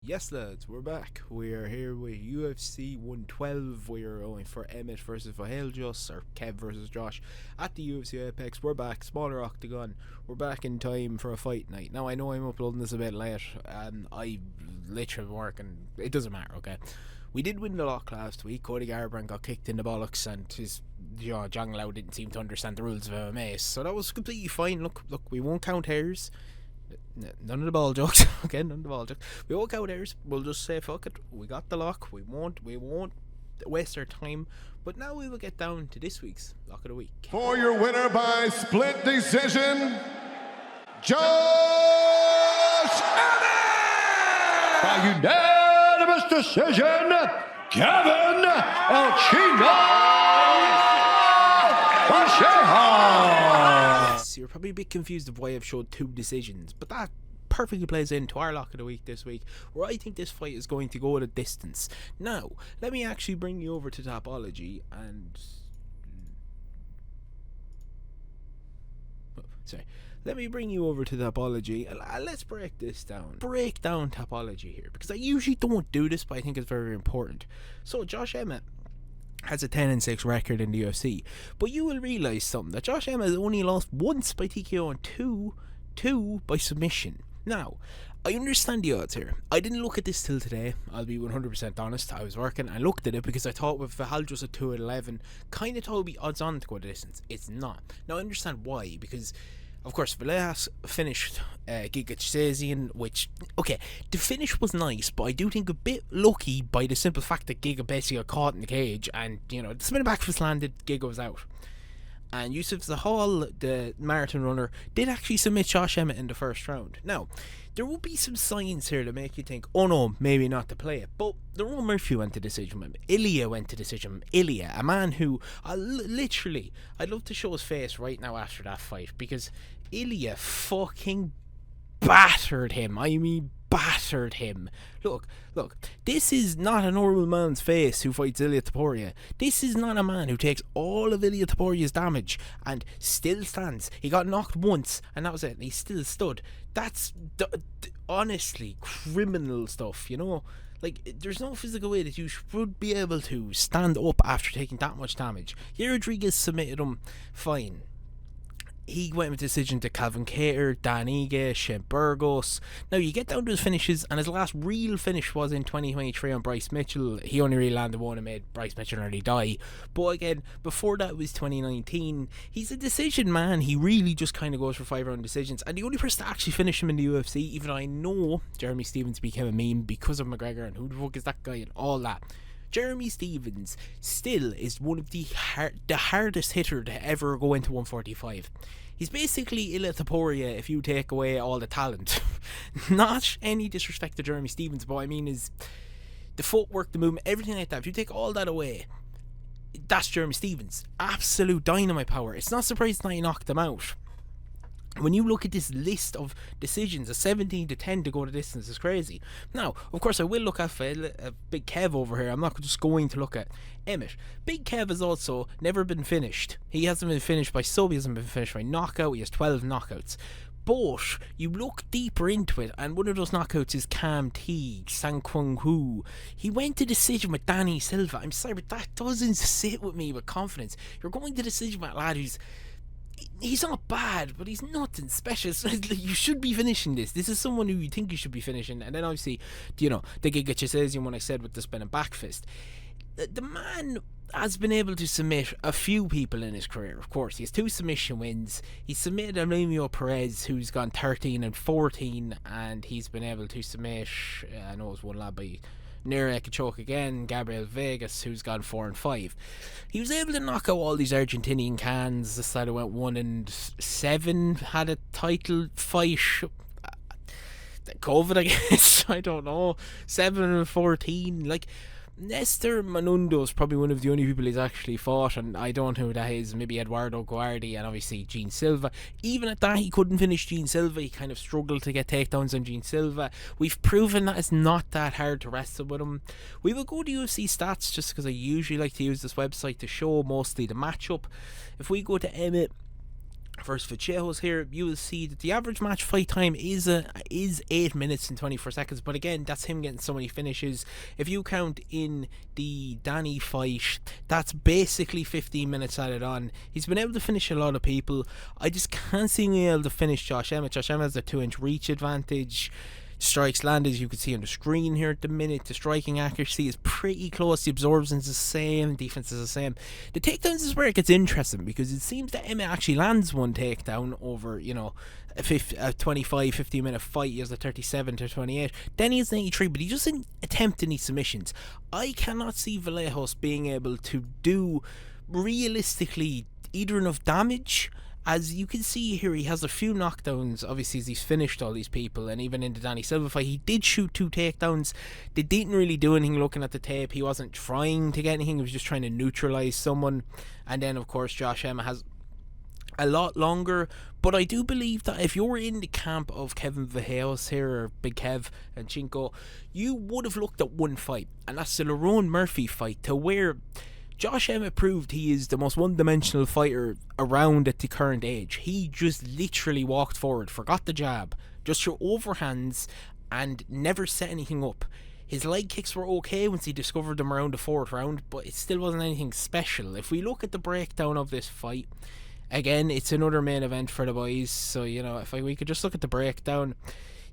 Yes, lads, we're back. We are here with UFC 112. We are going for Emmett versus Vallejos, or Kev versus Josh, at the UFC Apex. We're back, smaller octagon. We're back in time for a fight night. Now, I know I'm uploading this a bit late, and I literally been working. It doesn't matter, okay? We did win the lock last week. Cody Garbrandt got kicked in the bollocks, and his John Lau didn't seem to understand the rules of MMA, so that was completely fine. Look, we won't count hairs. None of the ball jokes. Okay, none of the ball jokes. We won't count hairs. We'll just say fuck it. We got the lock. We won't waste our time. But now we will get down to this week's lock of the week. For your winner by split decision, Josh Emmett! By unanimous decision, Kevin El Chino Pacheco. You're probably a bit confused of why I've showed two decisions, but that perfectly plays into our lock of the week this week, where I think this fight is going to go at a distance. Now, let me actually bring you over to Topology and... Let me bring you over to Topology and let's break this down. Break down Topology here, because I usually don't do this, but I think it's very important. So, Josh Emmett has a 10-6 record in the UFC, but you will realise something, that Josh Emmett has only lost once by TKO and two by submission. Now, I understand the odds here. I didn't look at this till today, I'll be 100% honest. I was working, I looked at it because I thought with Vallejos at 2-11, kind of thought it would be odds on to go the distance. It's not. Now, I understand why, because of course, Vallejos finished Giga Chikadze, which, okay, the finish was nice, but I do think a bit lucky by the simple fact that Giga basically got caught in the cage, and, you know, the spinning back fist landed, Giga was out. And Yusuf Zahal, the marathon runner, did actually submit Josh Emmett in the first round. Now, there will be some signs here to make you think, oh no, maybe not to play it. But the Ron Murphy went to decision with him. Ilya went to decision with him. Ilya, a man who, literally, I'd love to show his face right now after that fight, because Ilya fucking battered him. I mean, battered him. Look, this is not a normal man's face who fights Ilia Topuria. This is not a man who takes all of Ilia Topuria's damage and still stands. He got knocked once and that was it, and he still stood. That's honestly criminal stuff, you know? Like, there's no physical way that you should be able to stand up after taking that much damage. Rodriguez submitted him fine. He went with decision to Calvin Cater, Dan Ige, Shane Burgos. Now, you get down to his finishes, and his last real finish was in 2023 on Bryce Mitchell. He only really landed one and made Bryce Mitchell nearly die. But again, before that was 2019. He's a decision man. He really just kind of goes for 5-round decisions. And the only person to actually finish him in the UFC, even though I know Jeremy Stephens became a meme because of McGregor and who the fuck is that guy and all that, Jeremy Stephens still is one of the hardest hitter to ever go into 145. He's basically Ilia Topuria if you take away all the talent. Not any disrespect to Jeremy Stephens, but I mean is the footwork, the movement, everything like that. If you take all that away, that's Jeremy Stephens. Absolute dynamite power. It's not surprising that he knocked him out. When you look at this list of decisions, a 17-10 to go the distance is crazy. Now, of course, I will look at Big Kev over here. I'm not just going to look at Emmett. Big Kev has also never been finished. He hasn't been finished by sub, he hasn't been finished by knockout. He has 12 knockouts. But you look deeper into it, and one of those knockouts is Cam Teague, Sang Kwang Hu. He went to decision with Danny Silva. I'm sorry, but that doesn't sit with me with confidence. You're going to decision with a lad who's... He's not bad, but he's nothing special. So you should be finishing this. This is someone who you think you should be finishing. And then obviously, you know, the Giga Chikadze one I said with the spinning back fist. The man has been able to submit a few people in his career. Of course, he has 2 submission wins. He submitted Emilio Perez, who's gone 13-14, and he's been able to submit, I know it was one lad by Nere Kachoke again, Gabriel Vegas, who's gone 4-5. He was able to knock out all these Argentinian cans. This side went 1-7, had a title fight. COVID, I guess. I don't know. 7-14. Like, Nestor Manundo is probably one of the only people he's actually fought, and I don't know who that is. Maybe Eduardo Guardi and obviously Gene Silva. Even at that, he couldn't finish Gene Silva. He kind of struggled to get takedowns on Gene Silva. We've proven that it's not that hard to wrestle with him. We will go to UFC stats just because I usually like to use this website to show mostly the matchup. If we go to Emmett, versus Vallejos here, you will see that the average match fight time is 8 minutes and 24 seconds. But again, that's him getting so many finishes. If you count in the Danny fight, that's basically 15 minutes added on. He's been able to finish a lot of people. I just can't see him able to finish Josh Emmett. Josh Emmett has a 2-inch reach advantage. Strikes landed, as you can see on the screen here at the minute. The striking accuracy is pretty close. The absorption is the same. Defense is the same. The takedowns is where it gets interesting, because it seems that Emmett actually lands one takedown over, a 25, 15 minute fight. He has a 37 to 28. Then he has 93, but he doesn't attempt any submissions. I cannot see Vallejos being able to do, realistically, either enough damage. As you can see here, he has a few knockdowns, obviously, as he's finished all these people. And even in the Danny Silva fight, he did shoot 2 takedowns. They didn't really do anything looking at the tape. He wasn't trying to get anything. He was just trying to neutralize someone. And then, of course, Josh Emmett has a lot longer. But I do believe that if you're in the camp of Kevin Vallejos here, or Big Kev and Chinko, you would have looked at one fight. And that's the Lerone Murphy fight, to where Josh Emmett proved he is the most one-dimensional fighter around at the current age. He just literally walked forward, forgot the jab, just threw overhands and never set anything up. His leg kicks were okay once he discovered them around the 4th round, but it still wasn't anything special. If we look at the breakdown of this fight, again, it's another main event for the boys, so, if we could just look at the breakdown.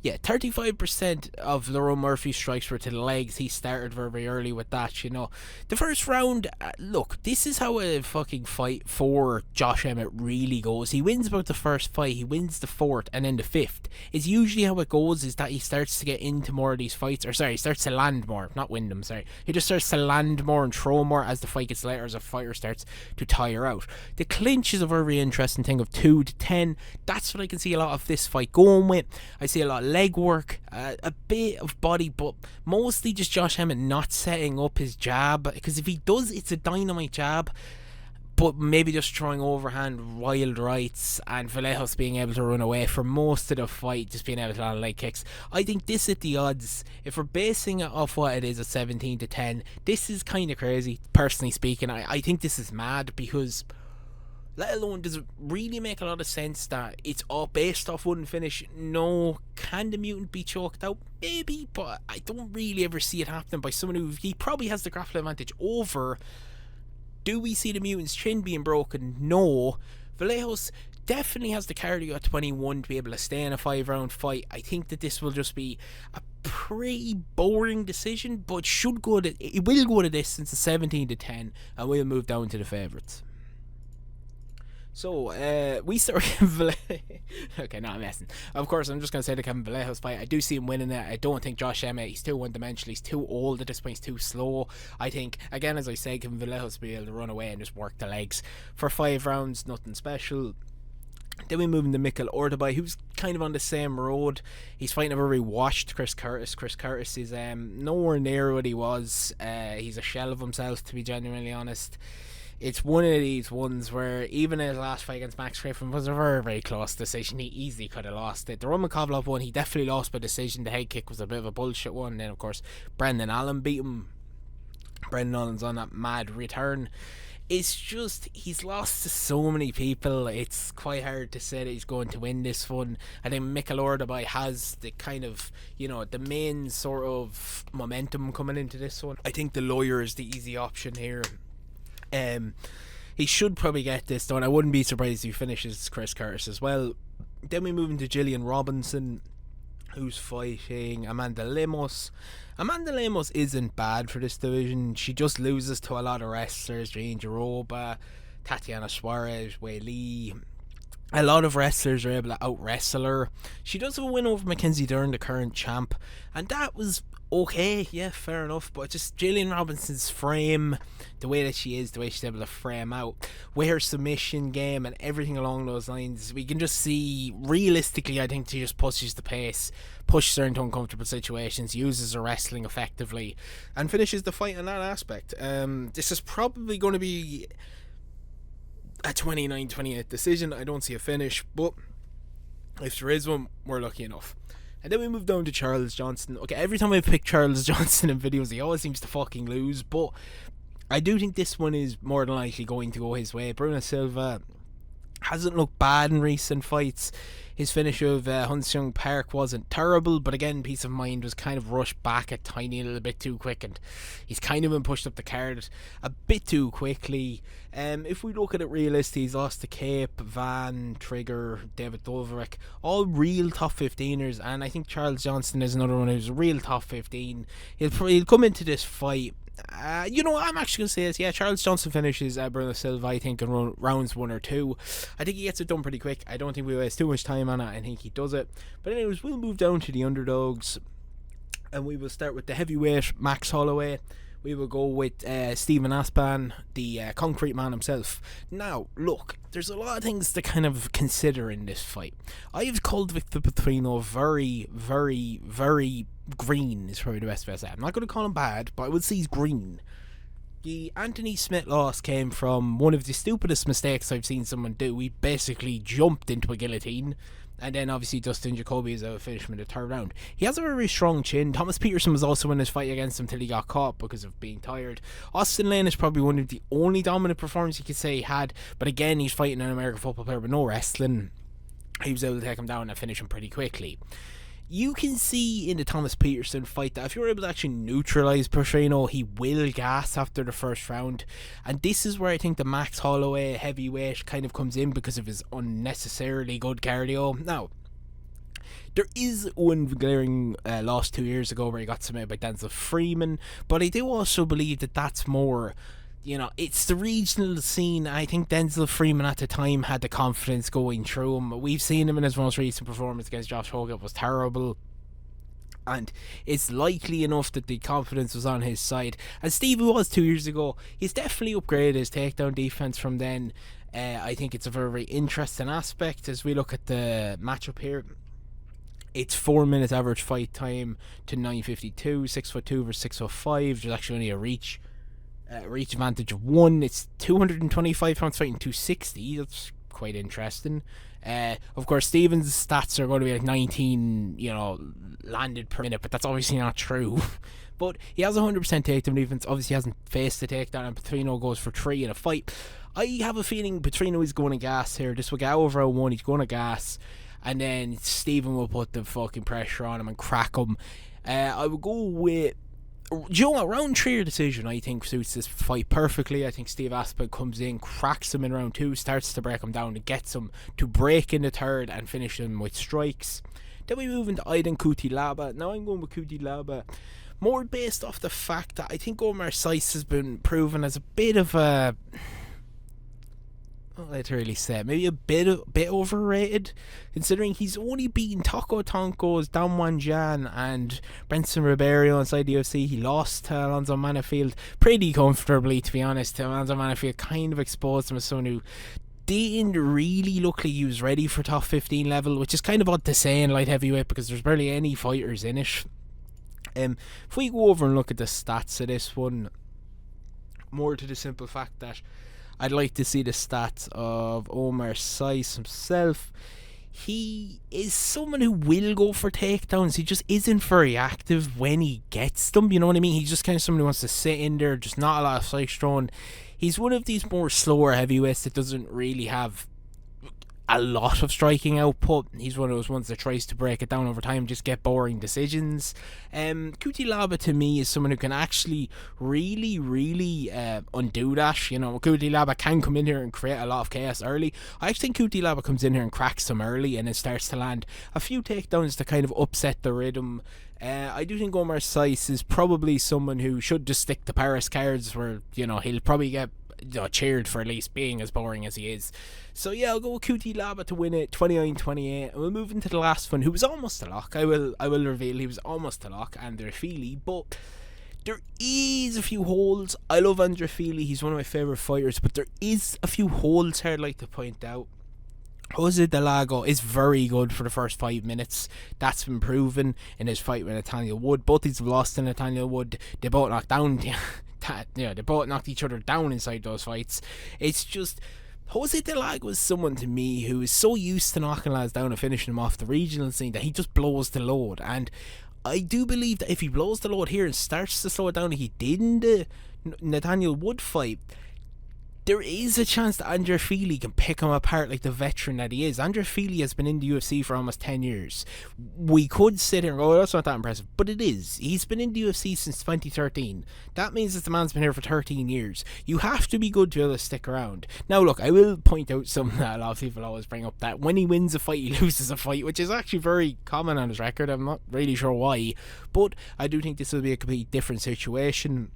Yeah, 35% of Lerone Murphy's strikes were to the legs. He started very, very early with that, The first round, look, this is how a fucking fight for Josh Emmett really goes. He wins about the first fight, he wins the 4th, and then the 5th. It's usually how it goes, is that he starts to get into more of these fights, he starts to land more, not win them, He just starts to land more and throw more as the fight gets later, as a fighter starts to tire out. The clinch is a very interesting thing of 2 to 10. That's what I can see a lot of this fight going with. I see a lot of leg work, a bit of body, but mostly just Josh Emmett not setting up his jab, because if he does, it's a dynamite jab, but maybe just throwing overhand wild rights, and Vallejos being able to run away for most of the fight, just being able to land leg kicks. I think this at the odds, if we're basing it off what it is at 17 to 10, this is kind of crazy, personally speaking. I think this is mad, because let alone does it really make a lot of sense that it's all based off one finish. No, can the mutant be choked out? Maybe, but I don't really ever see it happening by someone who he probably has the grapple advantage over. Do we see the mutant's chin being broken? No. Vallejos definitely has the cardio at 21 to be able to stay in a 5-round fight. I think that this will just be a pretty boring decision, but it will go to this since it's 17 to 10, and we'll move down to the favourites. So, we start with okay, no, I'm messing. Of course, I'm just going to say the Kevin Vallejos fight. I do see him winning it. I don't think Josh Emmett, he's too one-dimensional. He's too old at this point. He's too slow. I think, again, as I say, Kevin Vallejos will be able to run away and just work the legs. For 5 rounds, nothing special. Then we move into Mikkel Ortebay, who's kind of on the same road. He's fighting a very washed Chris Curtis. Chris Curtis is nowhere near what he was. He's a shell of himself, to be genuinely honest. It's one of these ones where even his last fight against Max Griffin was a very, very close decision. He easily could have lost it. The Roman Kovalev one, he definitely lost by decision. The head kick was a bit of a bullshit one. And then, of course, Brendan Allen beat him. Brendan Allen's on that mad return. It's just, he's lost to so many people. It's quite hard to say that he's going to win this one. I think Mikkel Ortebay has the kind of, the main sort of momentum coming into this one. I think the lawyer is the easy option here. He should probably get this done. I wouldn't be surprised if he finishes Chris Curtis as well. Then we move into Gillian Robinson, who's fighting Amanda Lemos. Amanda Lemos isn't bad for this division. She just loses to a lot of wrestlers. Jane Jaroba, Tatiana Suarez, Wei Lee. A lot of wrestlers are able to out-wrestle her. She does have a win over Mackenzie Dern, the current champ, and that was okay, yeah, fair enough. But just Gillian Robinson's frame, the way that she is, the way she's able to frame out, with her submission game and everything along those lines, we can just see, realistically, I think she just pushes the pace, pushes her into uncomfortable situations, uses her wrestling effectively, and finishes the fight in that aspect. This is probably going to be a 29-28 decision. I don't see a finish, but if there is one, we're lucky enough. And then we move down to Charles Johnson. Okay, every time I pick Charles Johnson in videos, he always seems to fucking lose, but I do think this one is more than likely going to go his way. Bruno Silva hasn't looked bad in recent fights. His finish of Hunseung Park wasn't terrible, but again, Peace of Mind was kind of rushed back a tiny little bit too quick, and he's kind of been pushed up the card a bit too quickly. If we look at it realistically, he's lost to Cape, Van, Trigger, David Doverick, all real top 15ers, and I think Charles Johnston is another one who's a real top 15. He'll come into this fight. You know what, I'm actually going to say this. Yeah, Charles Johnson finishes Bruno Silva, I think, in rounds 1 or 2. I think he gets it done pretty quick. I don't think we waste too much time on it. I think he does it. But anyways, we'll move down to the underdogs, and we will start with the heavyweight Max Holloway. We will go with Stephen Aspan, the concrete man himself. Now, look, there's a lot of things to kind of consider in this fight. I've called Victor Petrino very, very, very green, is probably the best way to say it. I'm not going to call him bad, but I would say he's green. The Anthony Smith loss came from one of the stupidest mistakes I've seen someone do. He basically jumped into a guillotine. And then obviously Dustin Jacoby is able to finish him in the third round. He has a very strong chin. Thomas Peterson was also in his fight against him till he got caught because of being tired. Austin Lane is probably one of the only dominant performances you could say he had. But again, he's fighting an American football player with no wrestling. He was able to take him down and finish him pretty quickly. You can see in the Thomas Peterson fight that if you're able to actually neutralise Petrino, he will gas after the first round. And this is where I think the Max Holloway heavyweight kind of comes in because of his unnecessarily good cardio. Now, there is one glaring loss 2 years ago where he got submitted by Denzel Freeman, but I do also believe that that's more... You know, it's the regional scene. I think Denzel Freeman at the time had the confidence going through him. We've seen him in his most recent performance against Josh Hogan was terrible. And it's likely enough that the confidence was on his side. And Steve was 2 years ago. He's definitely upgraded his takedown defense from then. I think it's a very, very interesting aspect as we look at the matchup here. It's 4 minutes average fight time to 9:52. 6'2" versus 6'5". There's actually only a reach advantage of 1. It's 225 pounds fighting 260. That's quite interesting. Of course, Stevens' stats are going to be like 19, landed per minute, but that's obviously not true. But he has 100% takedown defense. Obviously, he hasn't faced the takedown, and Petrino goes for 3 in a fight. I have a feeling Petrino is going to gas here. This will get over a 1. He's going to gas, and then Steven will put the fucking pressure on him and crack him. I would go with... round 3 decision I think suits this fight perfectly. I think Steve Aspen comes in, cracks him in round 2, starts to break him down and gets him to break in the third and finish him with strikes. Then we move into Aiden Cutelaba. Now I'm going with Cutelaba more based off the fact that I think Omar Saiz has been proven as a bit of a... I'd really say maybe a bit overrated, considering he's only beaten Taco Tonko's Dan Wan Jan and Benson Ribeiro inside the UFC. He lost to Alonzo Manafield pretty comfortably, to be honest. Alonzo Manafield kind of exposed him as someone who didn't really look like he was ready for top 15 level, which is kind of odd to say in light heavyweight because there's barely any fighters in it. If we go over and look at the stats of this one, more to the simple fact that I'd like to see the stats of Omar Saiz himself. He is someone who will go for takedowns. He just isn't very active when he gets them. You know what I mean? He's just kind of someone who wants to sit in there, just not a lot of strikes thrown. He's one of these more slower heavyweights that doesn't really have a lot of striking output. He's one of those ones that tries to break it down over time, just get boring decisions. Cutelaba to me is someone who can actually really undo that. You know, Cutelaba can come in here and create a lot of chaos early. I actually think Cutelaba comes in here and cracks him early and it starts to land a few takedowns to kind of upset the rhythm. I do think Omar Saiz is probably someone who should just stick to Paris cards where, he'll probably get cheered for at least being as boring as he is. So yeah, I'll go with Cutelaba to win it 29-28, and we'll move into the last one, who was almost a lock. I will reveal he was almost a lock, Andre Fili, but there is a few holes. I love Andre Fili, he's one of my favourite fighters, but there is a few holes here I'd like to point out. Jose Delago is very good for the first 5 minutes. That's been proven in his fight with Nathaniel Wood. Both these have lost to Nathaniel Wood. They both knocked down they both knocked each other down inside those fights. It's just Jose Delago was someone to me who is so used to knocking lads down and finishing them off the regional scene that he just blows the load. And I do believe that if he blows the load here and starts to slow it down like he did in the Nathaniel Wood fight, there is a chance that Andre Fili can pick him apart like the veteran that he is. Andre Fili has been in the UFC for almost 10 years. We could sit here and go, oh, that's not that impressive, but it is. He's been in the UFC since 2013. That means that the man's been here for 13 years. You have to be good to be able to stick around. Now look, I will point out something that a lot of people always bring up, that when he wins a fight, he loses a fight, which is actually very common on his record. I'm not really sure why, but I do think this will be a completely different situation.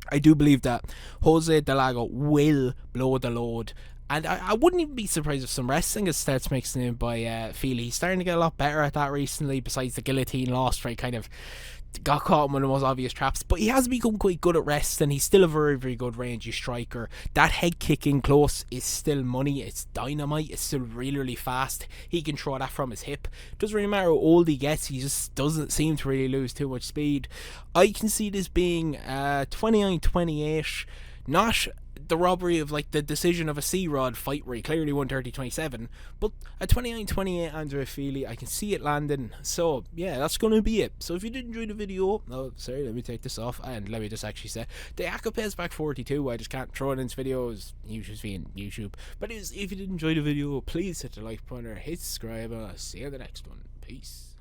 I do believe that Jose Delago will blow the load, and I wouldn't even be surprised if some wrestling starts mixing in by Fili. He's starting to get a lot better at that recently, besides the guillotine loss where he kind of got caught in one of the most obvious traps, but he has become quite good at wrestling. He's still a very, very good rangy striker. That head kick in close is still money. It's dynamite. It's still really, really fast. He can throw that from his hip. Doesn't really matter how old he gets, he just doesn't seem to really lose too much speed. I can see this being 29-28, not the robbery of like the decision of a C-Rod fight where he clearly won 30-27, but a 29-28 Andre Fili, I can see it landing. So yeah, that's going to be it. So if you did enjoy the video, oh sorry, let me take this off, and let me just actually say, the Akape's back 42, I just can't throw it into videos, YouTube's being YouTube. But if you did enjoy the video, please hit the like button, hit subscribe, and I'll see you in the next one. Peace.